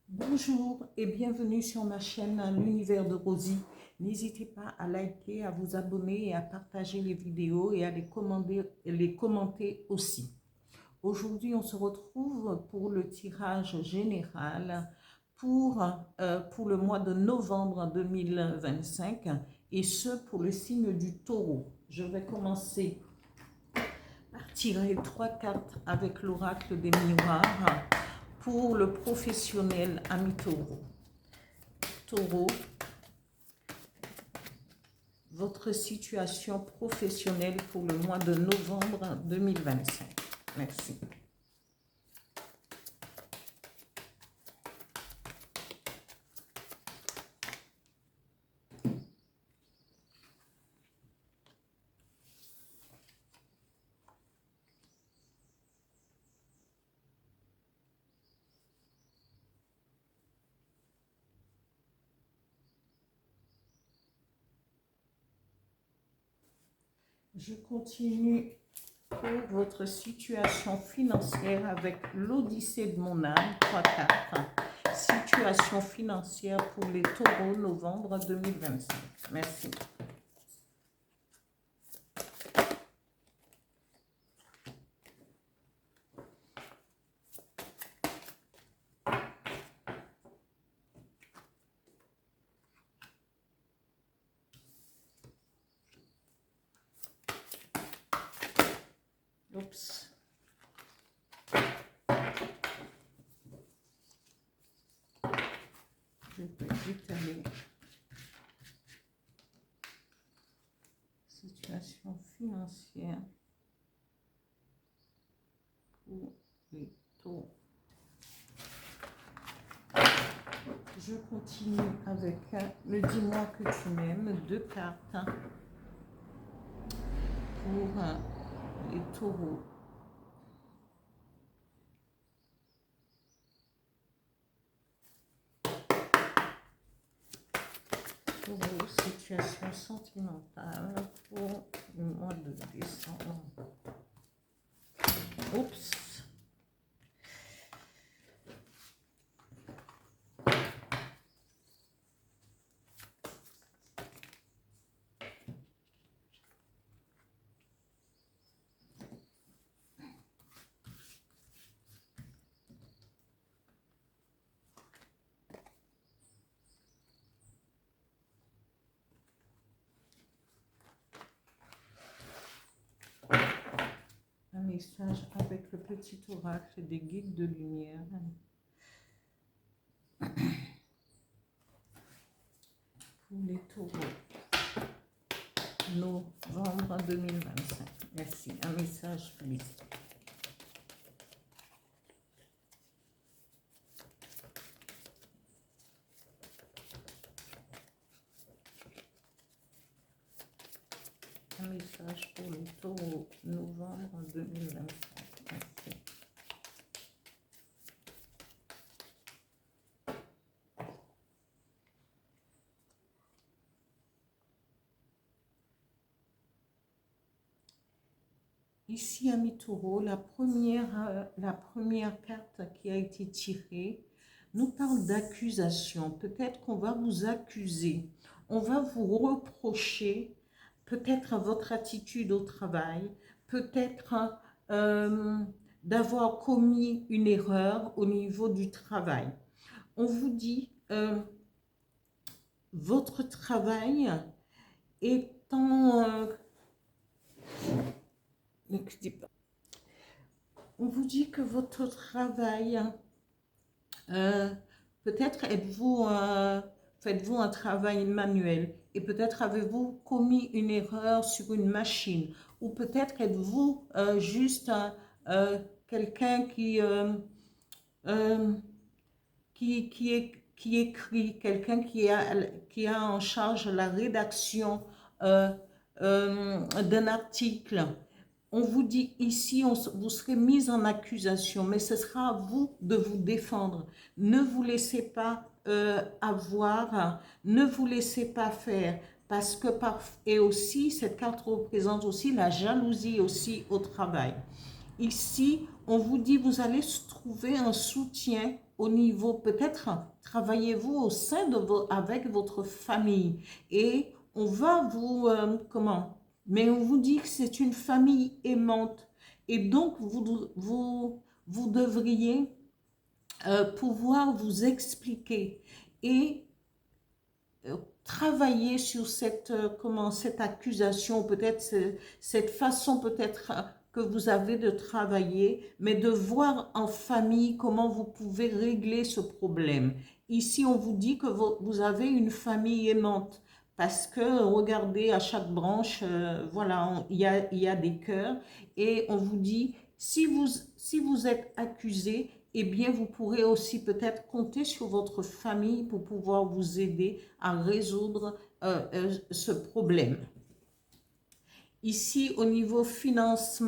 Bonjour et bienvenue sur ma chaîne L'Univers de Rosie. N'hésitez pas à liker, à vous abonner et à partager les vidéos et à les commenter aussi. Aujourd'hui, on se retrouve pour le tirage général pour le mois de novembre 2025 et ce pour le signe du taureau. Je vais commencer par tirer 3 cartes avec l'oracle des miroirs pour le professionnel ami taureau. Taureau, votre situation professionnelle pour le mois de novembre 2025. Merci. Je continue pour votre situation financière avec l'Odyssée de mon âme, 3 cartes. Situation financière pour les taureaux, novembre 2025. Merci. Oups. Je peux vite aller. Situation financière pour les taureaux. Je continue avec le dis-moi que tu m'aimes, 2 cartes pour les taureaux. Taureau, situation sentimentale pour le mois de décembre. Oups. Un message avec le petit oracle des guides de lumière. Pour les taureaux. Novembre 2025. Merci. Un message, please. Un message pour le taureau, novembre 2025. Merci. Ici, ami taureau, la première carte qui a été tirée nous parle d'accusation. Peut-être qu'on va vous accuser, on va vous reprocher peut-être votre attitude au travail, peut-être d'avoir commis une erreur au niveau du travail. On vous dit, votre travail étant... on vous dit que votre travail, peut-être faites-vous un travail manuel et peut-être avez-vous commis une erreur sur une machine ou peut-être êtes-vous juste quelqu'un qui écrit, quelqu'un qui a en charge la rédaction d'un article. On vous dit ici, vous serez mis en accusation, mais ce sera à vous de vous défendre. Ne vous laissez pas avoir, ne vous laissez pas faire, parce que et aussi, cette carte représente aussi la jalousie aussi au travail. Ici, on vous dit, vous allez trouver un soutien au niveau, peut-être travaillez-vous au sein de avec votre famille et on va vous, mais on vous dit que c'est une famille aimante et donc vous devriez pouvoir vous expliquer et travailler sur cette, cette accusation, peut-être cette façon peut-être que vous avez de travailler, mais de voir en famille comment vous pouvez régler ce problème. Ici, on vous dit que vous avez une famille aimante, parce que regardez, à chaque branche, voilà, il y a des cœurs, et on vous dit, si vous êtes accusé, eh bien, vous pourrez aussi peut-être compter sur votre famille pour pouvoir vous aider à résoudre ce problème. Ici, au niveau financier,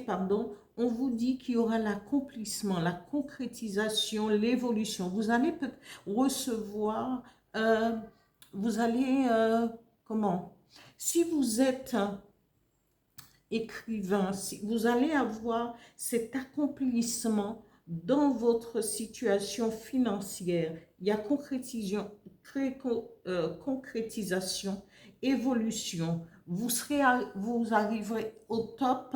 pardon, on vous dit qu'il y aura l'accomplissement, la concrétisation, l'évolution. Vous allez recevoir, vous allez, si vous êtes écrivain, si vous allez avoir cet accomplissement dans votre situation financière. Il y a concrétisation, évolution. Vous arriverez au top.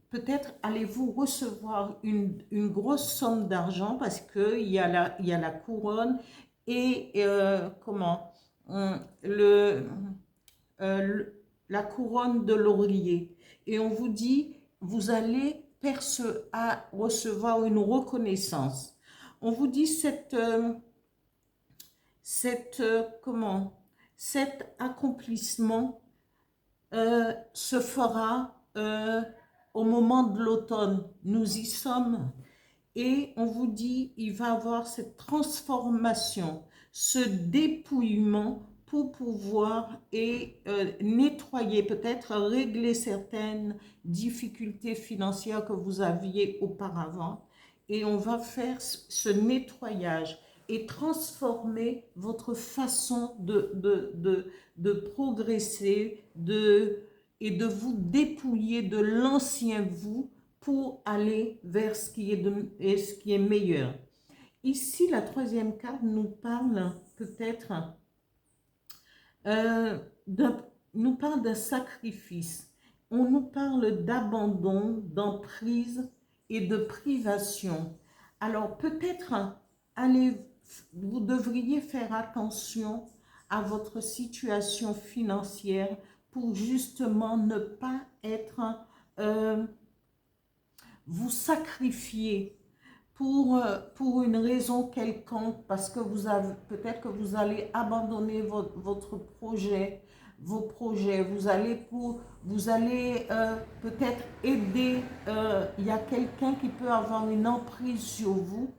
Peut-être allez-vous recevoir une grosse somme d'argent parce qu'il y a la couronne et la couronne de laurier. Et on vous dit, vous allez recevoir une reconnaissance. On vous dit cet accomplissement se fera au moment de l'automne. Nous y sommes. Et on vous dit, il va y avoir cette transformation, ce dépouillement pour pouvoir nettoyer, peut-être régler certaines difficultés financières que vous aviez auparavant. Et on va faire ce nettoyage et transformer votre façon de progresser et de vous dépouiller de l'ancien vous pour aller vers ce qui est meilleur. Ici, la troisième carte nous parle peut-être nous parle d'un sacrifice. On nous parle d'abandon, d'emprise et de privation. Alors peut-être vous devriez faire attention à votre situation financière pour justement ne pas être vous sacrifier pour une raison quelconque, parce que peut-être que vous allez abandonner votre projet, vos projets, vous allez peut-être aider, il y a quelqu'un qui peut avoir une emprise sur vous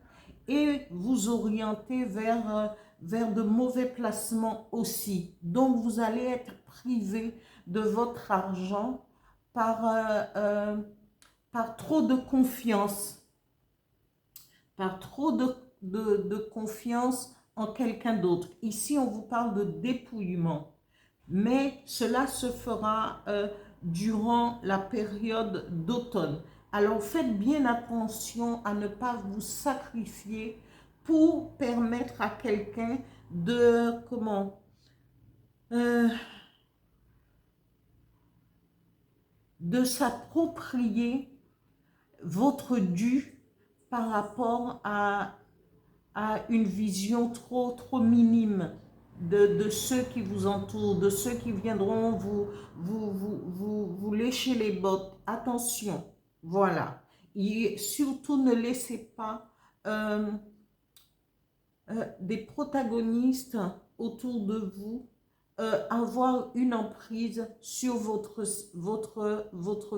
et vous orienter vers de mauvais placements aussi. Donc vous allez être privé de votre argent par trop de confiance, par trop de confiance en quelqu'un d'autre. Ici, on vous parle de dépouillement, mais cela se fera durant la période d'automne. Alors, faites bien attention à ne pas vous sacrifier pour permettre à quelqu'un de s'approprier votre dû par rapport à une vision trop minime de ceux qui vous entourent, de ceux qui viendront vous lécher les bottes. Attention, voilà. Et surtout, ne laissez pas des protagonistes autour de vous avoir une emprise sur votre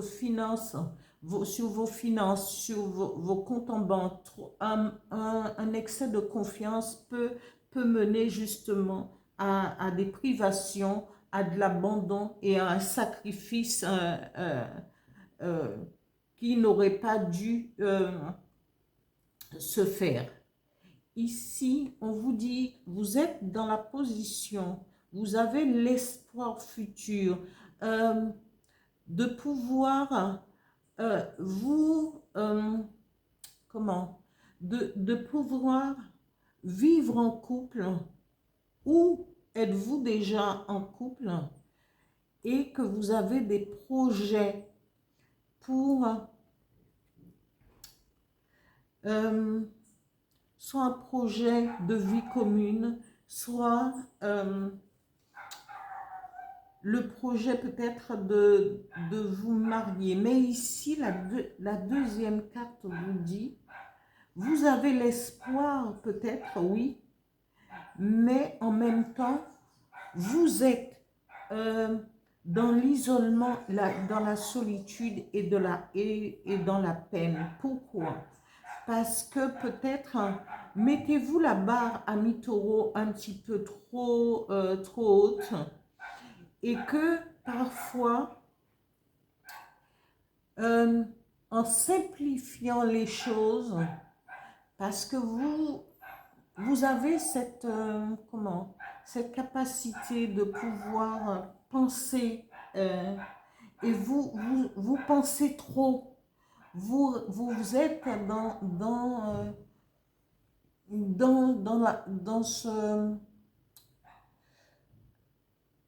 finance, sur vos finances, sur vos comptes en banque. Un excès de confiance peut mener justement à des privations, à de l'abandon et à un sacrifice qui n'aurait pas dû se faire. Ici, on vous dit, vous êtes dans la position, vous avez l'espoir futur de pouvoir de pouvoir vivre en couple, ou êtes-vous déjà en couple et que vous avez des projets pour soit un projet de vie commune, soit le projet peut-être de vous marier. Mais ici, la deuxième carte vous dit, vous avez l'espoir peut-être, oui, mais en même temps, vous êtes dans l'isolement, dans la solitude et dans la peine. Pourquoi? Parce que peut-être mettez-vous la barre, ami taureau, un petit peu trop haute, et que parfois, en simplifiant les choses, parce que vous avez cette, cette capacité de pouvoir penser, et vous pensez trop. Vous êtes dans ce...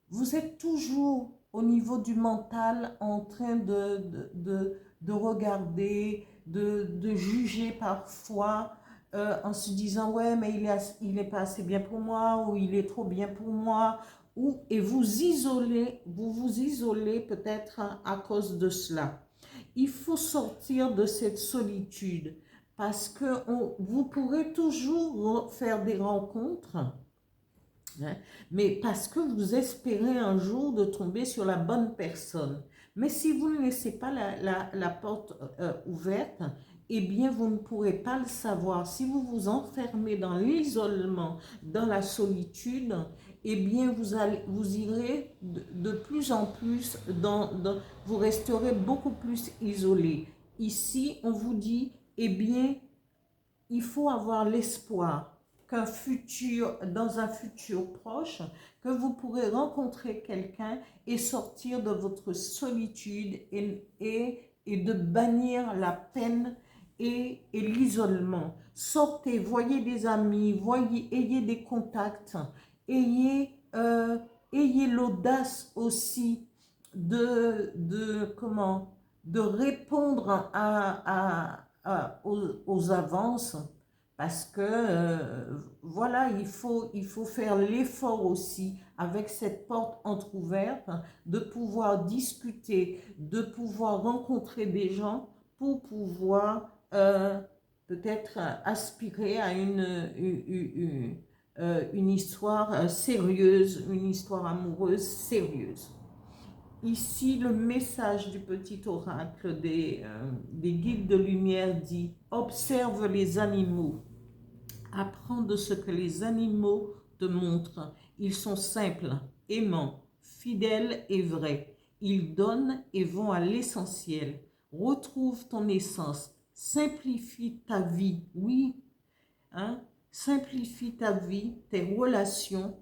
Vous êtes toujours au niveau du mental en train de regarder, de juger parfois, en se disant ouais mais il est pas assez bien pour moi, ou il est trop bien pour moi, et vous vous isolez peut-être à cause de cela. Il faut sortir de cette solitude parce que vous pourrez toujours faire des rencontres, hein, mais parce que vous espérez un jour de tomber sur la bonne personne. Mais si vous ne laissez pas la porte ouverte, eh bien, vous ne pourrez pas le savoir. Si vous vous enfermez dans l'isolement, dans la solitude, eh bien, vous irez de plus en plus vous resterez beaucoup plus isolé. Ici, on vous dit, eh bien, il faut avoir l'espoir dans un futur proche, que vous pourrez rencontrer quelqu'un et sortir de votre solitude et de bannir la peine et l'isolement. Sortez, voyez des amis, ayez des contacts, ayez l'audace aussi de répondre aux avances, parce que voilà, il faut faire l'effort aussi avec cette porte entrouverte de pouvoir discuter, de pouvoir rencontrer des gens pour pouvoir peut-être aspirer à une histoire sérieuse, une histoire amoureuse sérieuse. Ici, le message du petit oracle des guides de lumière dit « Observe les animaux, apprends de ce que les animaux te montrent. Ils sont simples, aimants, fidèles et vrais. Ils donnent et vont à l'essentiel. Retrouve ton essence, simplifie ta vie, oui, hein? Simplifie ta vie, tes relations,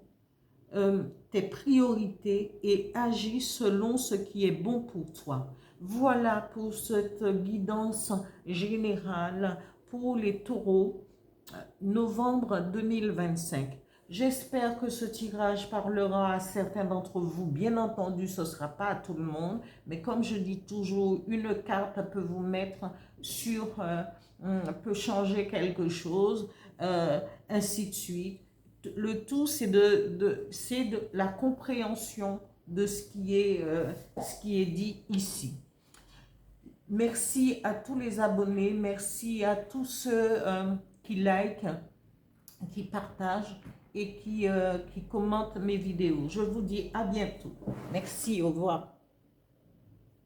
tes priorités et agis selon ce qui est bon pour toi. » Voilà pour cette guidance générale pour les taureaux, novembre 2025. J'espère que ce tirage parlera à certains d'entre vous. Bien entendu, ce ne sera pas à tout le monde, mais comme je dis toujours, une carte peut vous mettre sur, peut changer quelque chose, ainsi de suite. Le tout, c'est de la compréhension de ce qui est dit ici. Merci à tous les abonnés, merci à tous ceux qui like, qui partagent et qui commentent mes vidéos. Je vous dis à bientôt. Merci, au revoir.